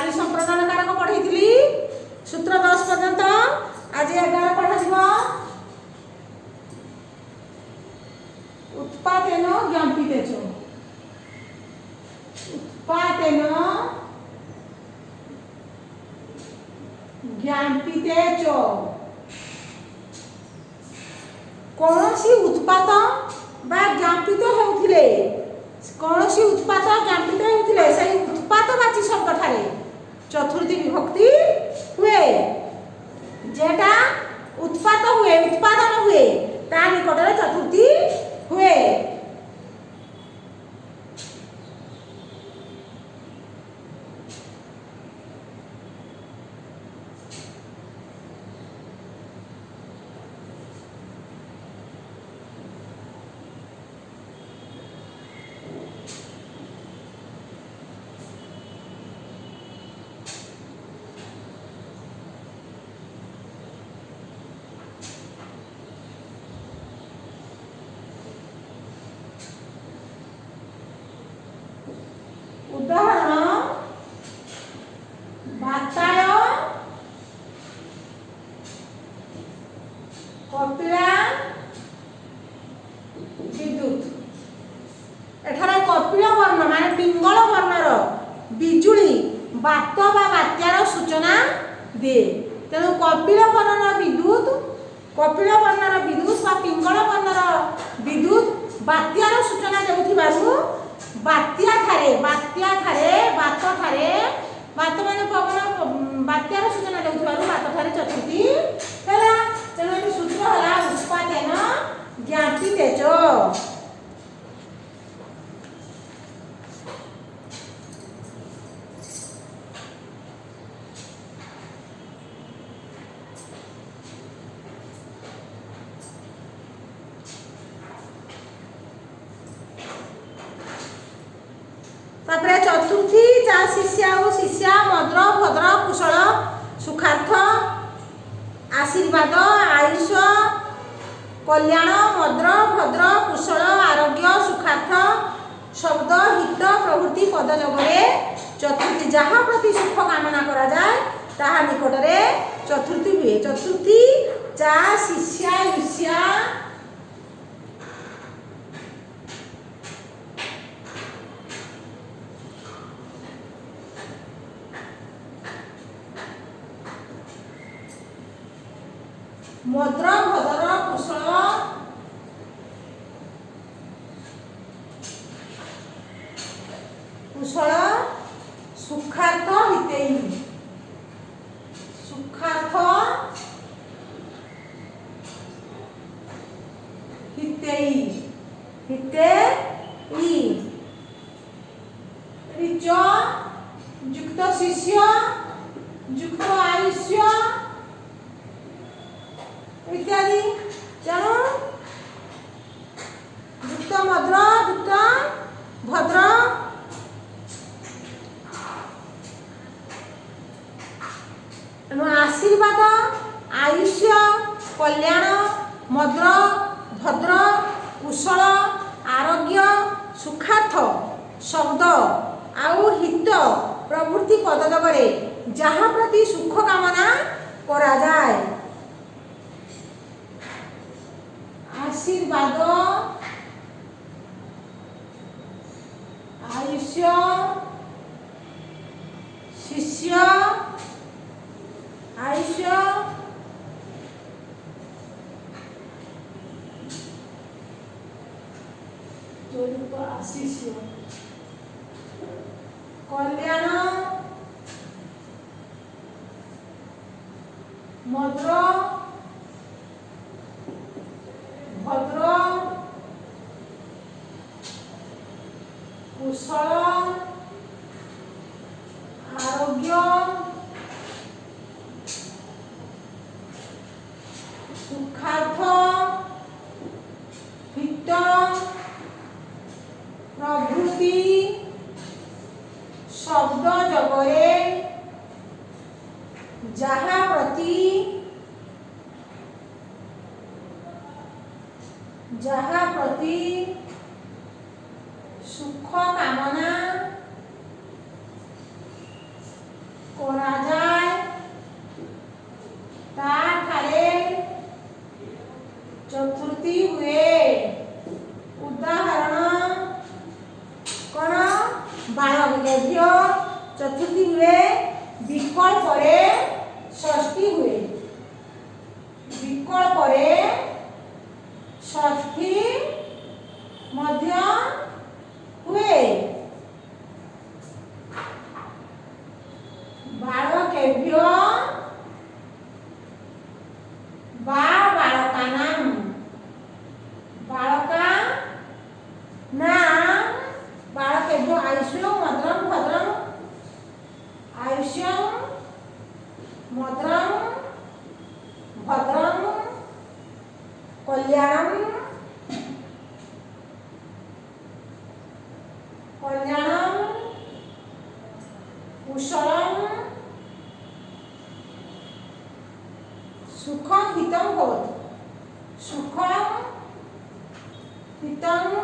काली संप्रदान कारक पढ़ी सूत्र 10 पर्यंत। आज 11 पढ़ा उत्पादेन ज्ञापिते च। उत्पादेन ज्ञापिते च कौनसी उत्पाद बा ज्ञापित होउथिले, कौनसी उत्पाद ज्ञापित होउथिले सही उत्पादवाची शब्द ठारे चतुर्थी विभक्ति हुए। जेटा उत्पाद हुए उत्पादन हुए ता निकटरे चतुर्थी हुए। उदाहरण बाताय कपिला विद्युत। एठारे कपिल वर्ण माने पिंगल वर्णर बिजुली बात बा बात्यार सूचना दिए। तेणु कपिल वर्णर विद्युत, कपिल वर्णर विद्युत बा पिंगल वर्णर विद्युत बात्यार सूचना देउथिबारु बात्या ठारे बात ठारे बात माने पवन बात्यार सूचना देउथिबारु बात ठारे चतुर्थी हैला। तेणु सूत्र हला उत्पादेन ज्ञापिते च। तापरे चतुर्थी जा शिष्या और शिष्या मद्र भद्र कुशल सुखार्थ आशीर्वाद आयुष कल्याण मद्र भद्र कुशल आरोग्य सुखार्थ शब्द हित प्रभृति पद जगरे चतुर्थी जहाँ प्रति सुख कामना करा जाए ताहा निकटरे चतुर्थी हुए। चतुर्थी जा शिष्या ईर्ष्या मद्र भद्र कुशल कुशल सुखार्थ हितेयी सुखार्थ हितेयी हितेयी ऋच युक्त शिष्य युक्त आयुष्य इत्यादि। तेणु युक्त मद्र युक्त भद्र तेणु आशीर्वाद आयुष्य कल्याण मद्र भद्र कुशल आरोग्य सुखार्थ शब्द आउ हित प्रभृति पद जगरे जहाँ प्रति सुख कामना करा जाए आशीर्वाद आयुष्य शिष्य आयुष्य आशिष्य कल्याण मद्र भद्र कुशल आरोग्य सुखार्थ हित प्रभृति शब्द जगरे जहाँ प्रति सुख कामना बालकेभ्य चतुर्थी हुए विकल्परे षष्ठी हुए विकल्परे षष्ठी मध्य हुए बालकेभ्य बालकानां बालका नाम बालकेभ्यो आयुष्यं मधुरं भद्रं आयुष्यं मधुरं भद्रं कल्याणं कल्याणं कुशलं सुखं हितं भवतु सुखं हितं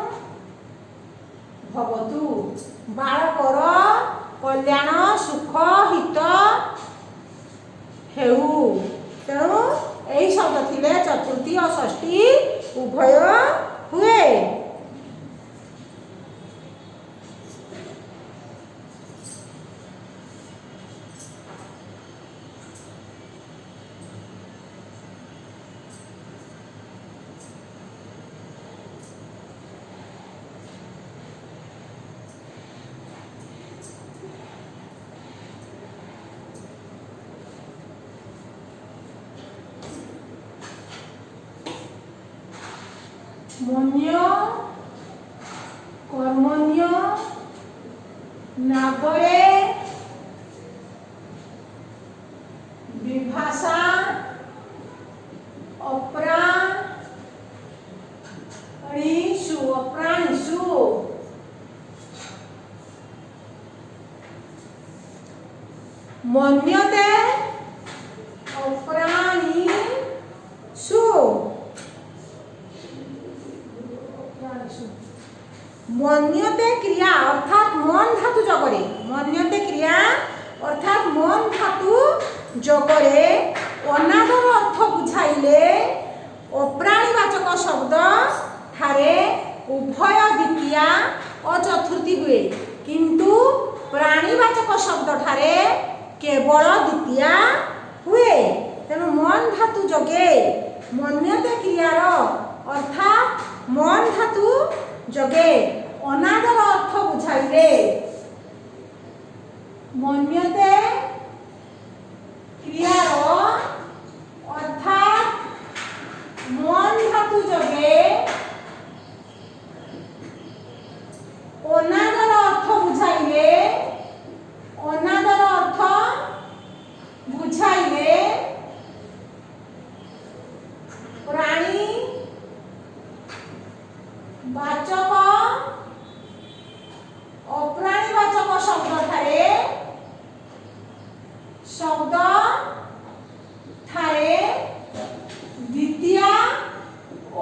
भवतु बालकर कल्याण सुख हित हेउ तेणु यही शब्द थिले चतुर्थी और षष्ठी उभय हुए मन्य कर्मण्य नागरे विभाषा अप्राणिषु मन्यते अप्राणिषु मन्यते क्रिया अर्थात मन धातु जगरे मन्यते क्रिया अर्थात मन धातु जगरे अनादर अर्थ बुझाइले अप्राणीवाचक शब्द ठारे उभय द्वितीया और चतुर्थी हुए किंतु प्राणीवाचक शब्द ठारे केवल द्वितीया हुए तेणु मन धातु जगे मन्यते क्रियार अर्थात मन धातु जगे अनादर अर्थ बुझाइले मन्यते क्रियार अर्थात मन धातु जगे अनादर अर्थ बुझाइले अनादर अर्थ बुझाइले प्राणी वाचक अप्राणीवाचक शब्द ठारे द्वितीया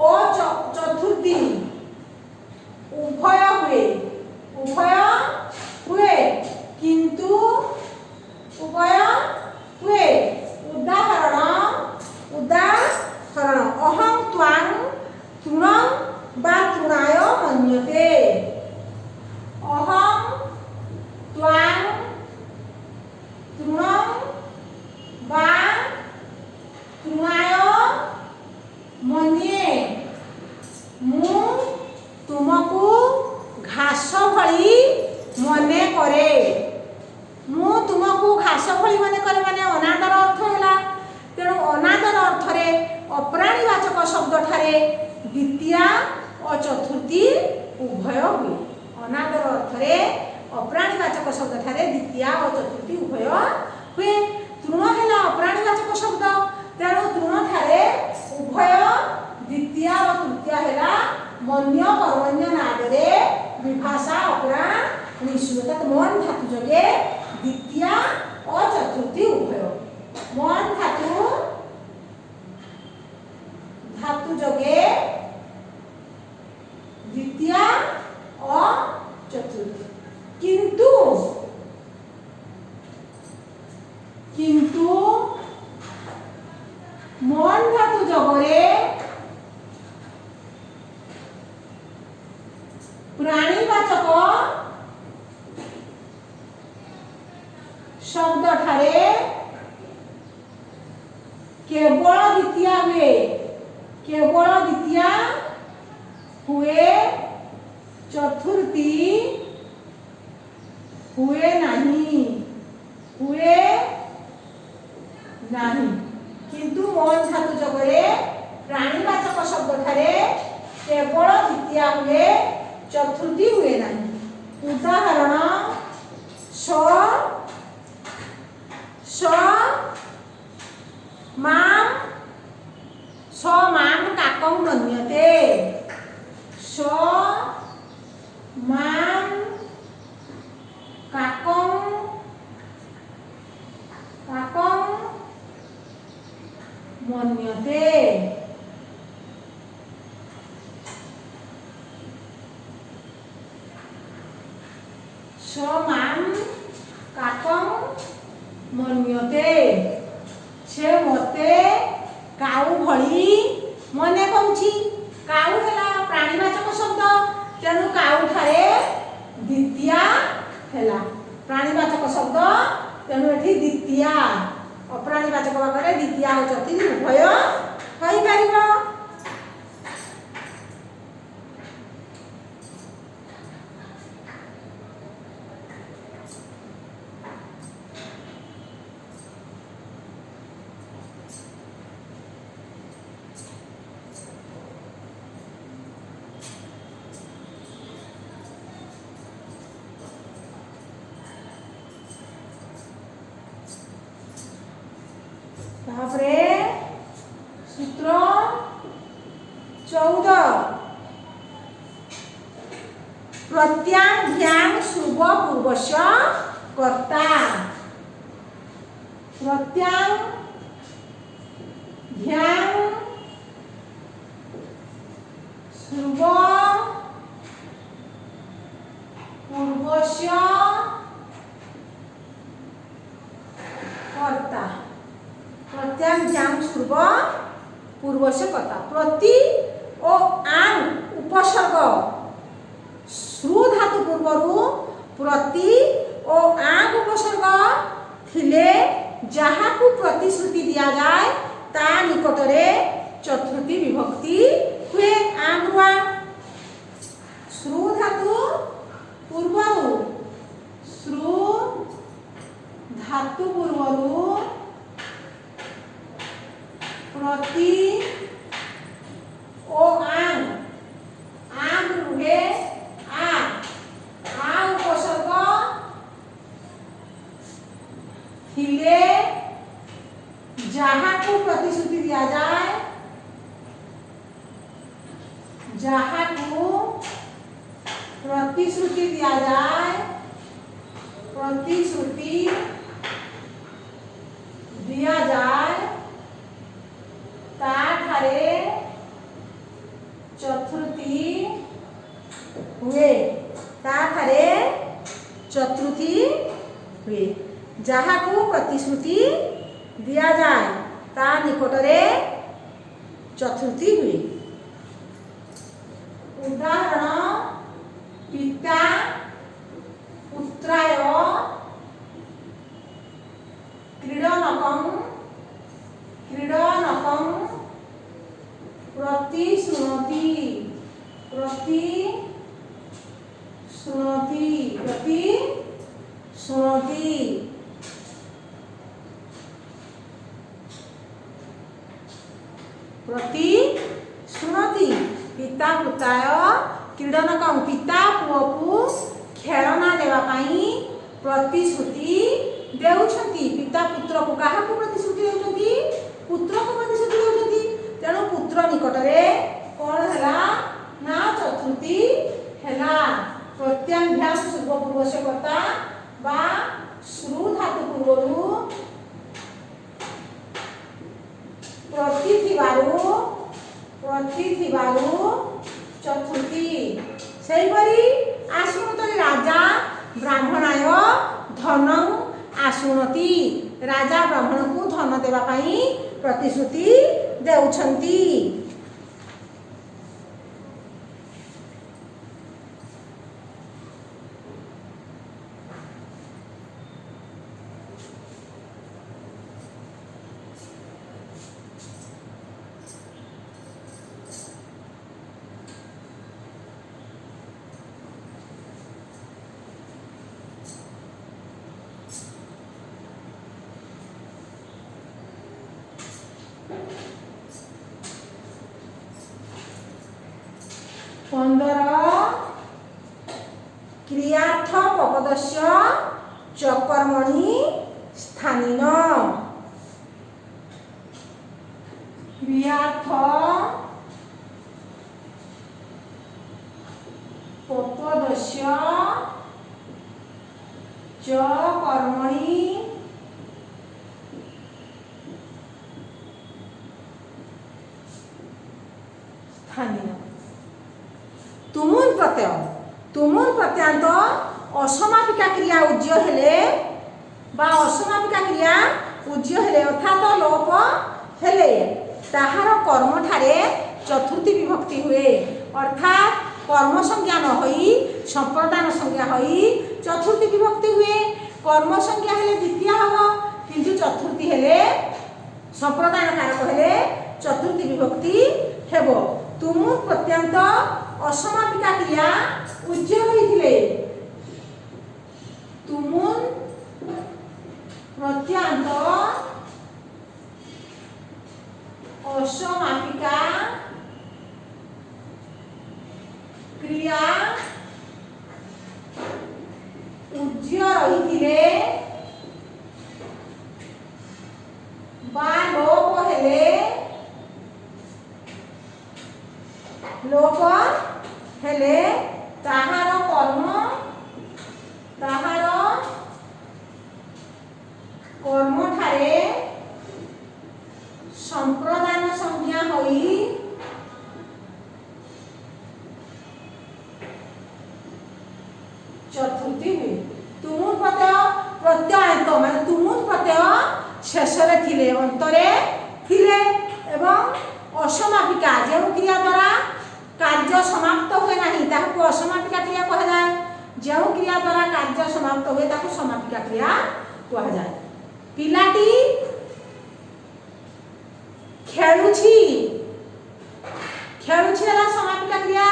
और चतुर्थी उभय हुए किंतु उभय हुए उदाहरण अहं त्वां तृणं बा तृणाय मन्यते अहं त्वां तृणं बा तृणाय मन्ये मु तुमको घास भली मने करे मु तुमको घास भली मने करे माने अनादर अर्थ हैला तेणु अनादर अर्थरे अप्राणीवाचक शब्द ठारे द्वितीया और चतुर्थी उभय हुए अनादर अर्थरे अप्राणीवाचक शब्द ठारे द्वितीया और चतुर्थी उभय हुए तृण है अप्राणीवाचक शब्द तेणु तृण ठारे उभय द्वितीया और तृतीया है मन्य कर्मण्य नागरे विभाषा अप्राणिषु अर्थात मन धातु जगे द्वितीया और चतुर्थी उभय मन धातु जगे द्वितीया और चतुर्थी किंतु मन धातु जगरे प्राणीवाचक शब्द ठारे केवल द्वितीया हुए, केवल द्वितीया हुए, चतुर्थी हुए नहीं, हुए नहीं। किंतु मन धातु जगरे प्राणीवाचक शब्द ठारे केवल द्वितीया हुए, चतुर्थी हुए नहीं। उदाहरण स माम, स माम काकं मन्यते, स माम काकं मन्यते। स माम काकं मन्यते, से मते काऊ भली मने कौछि। काऊ हेला प्राणीवाचक शब्द, तेणु काऊ ठारे द्वितीया हेला प्राणीवाचक शब्द, तेणु एठी द्वितीया। अप्राणीवाचक भागरे द्वितीया होचती उभय होई परिबो। तापरे सूत्र 14 प्रत्याभ्याम शुभ पूर्वस्य कर्ता। प्रत्याभ्याम शुभ पूर्वस्य कर्ता। प्रत्याभ्याम पूर्व पूर्वस्य कर्ता। प्रति और आंग उपसर्ग श्रु धातु पूर्वरु प्रति और आंग उपसर्ग थिले जहाकु प्रतिश्रुति दिया जाए ता निकटरे चतुर्थी विभक्ति हुए। आंगुआ श्रु धातु पूर्वरु, श्रु धातु पूर्वरु प्रति ओ आंग, आंग रुहे आ उपसर्ग थिले जहाकु प्रतिश्रुति दिया जाए, जहाकु प्रतिश्रुति दिया जाए, प्रतिश्रुति दिया जाए ताठारे चतुर्थी हुए, ताठारे चतुर्थी हुए। जहाकु प्रतिश्रुति दिया जाए ता निकटरे चतुर्थी हुए। उदाहरण पिता पुत्राय क्रीडनकं प्रतिशृणोति, प्रतिशृणोति। पिता पुत्राय क्रीडनकं, पिता पुओकु खेलना देवा पाई प्रतिश्रुति देउछंती। पिता पुत्र को काहाकु प्रतिश्रुति देउछंती? पुत्र को प्रतिश्रुति देउछंती। तेणु पुत्र निकटरे कोन हला ना चतुर्थी हेला। प्रत्याभ्याम पूर्व पूर्वस्य कर्ता बा श्रु धातु पूर्वरु प्रति थिबारु चतुर्थी। सेहिपरि आशुणतरि राजा ब्राह्मणाय धनं आशुणति। राजा ब्राह्मण को धन देवा पाई प्रतिश्रुति देउछंती। 15 क्रियार्थ पपदस्य च कर्मणि स्थानीन क्रियार्थ पपदस्य च कर्मणि स्थानीन तुमुन प्रत्ययांत असमापिका क्रिया उज्य हेले बा असमापिका क्रिया उज्य हेले अर्थात लोप हेले ताहार कर्म ठारे चतुर्थी विभक्ति हुए अर्थात कर्म संज्ञा न होई संप्रदान संज्ञा होई चतुर्थी विभक्ति हुए कर्म संज्ञा हेले द्वितीय हबो किंतु चतुर्थी हेले संप्रदान कारक हेले चतुर्थी विभक्ति हेबो तुमु प्रत्यंत असमापिका क्रिया उज्य रहिथिले तुमुन प्रत्यंत असमापिका क्रिया उज्य रहिथिले बा लोप हेले ताहार कर्म ठारे संप्रदान संज्ञा होई चतुर्थी हुए तुमुन प्रत्यय माने तुमुन प्रत्यय शेषरे थिले अंतरे थिले एवं असमापिका जो क्रिया द्वारा कार्य समाप्त हुए नहीं ताकू असमापिका क्रिया कह जाए जो क्रिया द्वारा कार्य समाप्त हुए ताकू समापिका क्रिया कह जाए पिलाटी खेलुछि हला समापिका क्रिया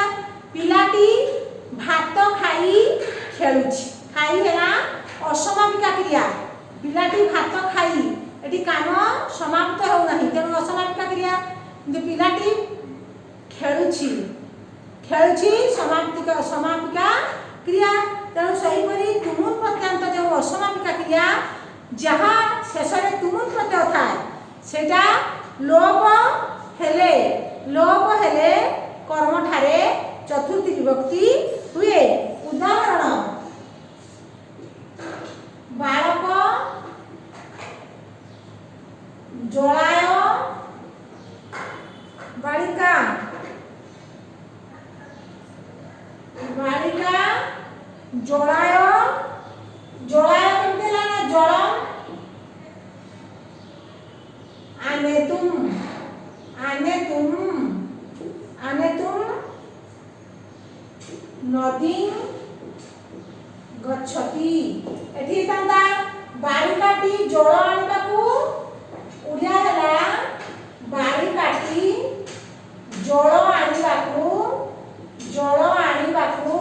पिलाटी भात खाई खेलुछि खाई हला असमापिका क्रिया पिलाटी भात खाई एटी काम समाप्त हो नहीं तेणु असमापिका क्रिया किंतु पिलाटी खेलुछि समापिका क्रिया तेणु सही परी तुमुन प्रत्यंत जो असमापिका क्रिया जहाँ शेष में तुमुन प्रत्यय थाए सेटा लोप हेले कर्म ठारे चतुर्थी विभक्ति हुए उदाहरण बालक जलाय बालिका जलाय केमते लाना जलम आने तुम नदी गच्छति एठी तांदा बालिकाटी जल आनिबाकू उडिया हला बालिकाटी जल आनिबाकू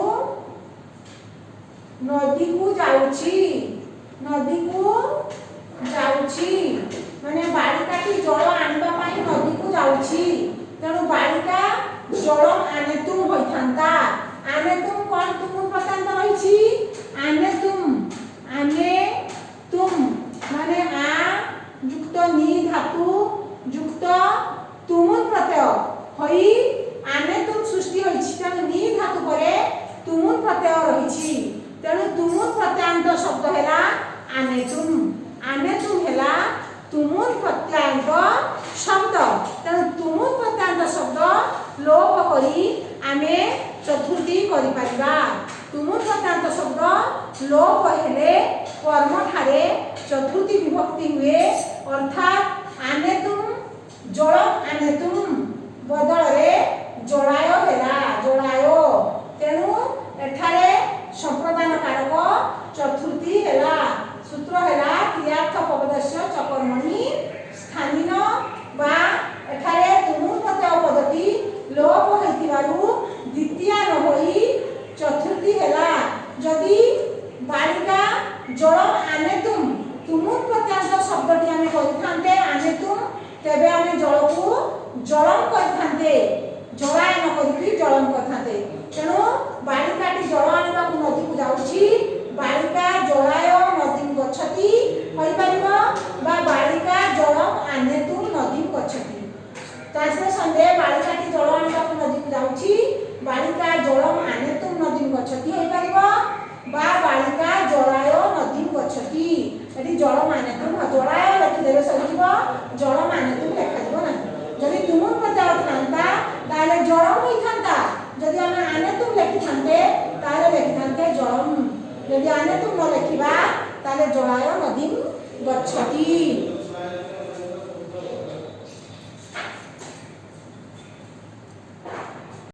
नदी को जाउछि माने बालिकाटी जल आनिबा पई नदी को जाउछि तेणु बालिका जल आने तुम होइथांता आने तुम कोन तुम प्रत्यंत रहिछि आने तुम माने आ युक्त नि धातु युक्त तुमुन प्रत्यय होई आने तुम सृष्टि होइछि तेणु नि धातु परे तुमुन प्रत्यय रहिछि तेणु तुमुन प्रत्यांत शब्द हेला आने तुम हेला तुमुन प्रत्यांत शब्द तेणु तुमुन प्रत्यांत शब्द लोप करी आमे चतुर्थी करि परिबा तुमुन प्रत्यांत शब्द लोप हेले कर्म ठारे चतुर्थी विभक्ति हुए अर्थात आने तुम बदल रे जलाय हेला जलायो तेणु एठारे संप्रदान कारक चतुर्थी हेला सूत्र हेला क्रियार्थ पपदस्य च कर्मणि स्थानीन बा एठारे तुमुन प्रत्यय पदटी लोप होइतिबारु द्वितीय न होई चतुर्थी हेला जदि बालिका जलम आने तुमुन प्रत्यांत शब्दटी आमे करिथांते आने तुम तेबे आमे जल को जलम करिथांते ଜଳାୟ ନ କରିକି ଜଳମ କରିଥାନ୍ତେ। ତେଣୁ ବାଳିକାଟି ଜଳ ଆଣିବାକୁ ନଦୀକୁ ଯାଉଛି, ବାଳିକା ଜଳାୟ ନଦୀ ଗଚ୍ଛତି ହୋଇପାରିବ ବା ବାଳିକା ଜଳମ ଆନେତୁ ନଦୀ ଗଚ୍ଛତି। ଟ୍ରାନ୍ସଲେସନ ରେ ବାଳିକାଟି ଜଳ ଆଣିବାକୁ ନଦୀକୁ ଯାଉଛି, ବାଳିକା ଜଳମ ଆନେତୁ ନଦୀ ଗଚ୍ଛତି ହୋଇପାରିବ ବା ବାଳିକା ଜଳାୟ ନଦୀ ଗଚ୍ଛତି। ଏଠି ଜଳ ମାନେତୁ ଜଳାୟ ଲେଖିଦେବେ ସରିଯିବ, ଜଳ ମାନେତୁ ଲେଖାଯିବ ନାହିଁ। ଯଦି ତୁମୁନ ପ୍ରତ୍ୟୟ ଥାନ୍ତା ତାହେଲେ ଜଳମ ହୋଇଥାନ୍ତା, ଯଦି ଆମେ ଆନେତୁ ଲେଖିଥାନ୍ତେ ତାହେଲେ ଲେଖିଥାନ୍ତେ ଜଳମ। ଯଦି ଆନେତୁ ନ ଲେଖିବା ତାହେଲେ ଜଳାୟ ନଦୀ ଗଚ୍ଛତି।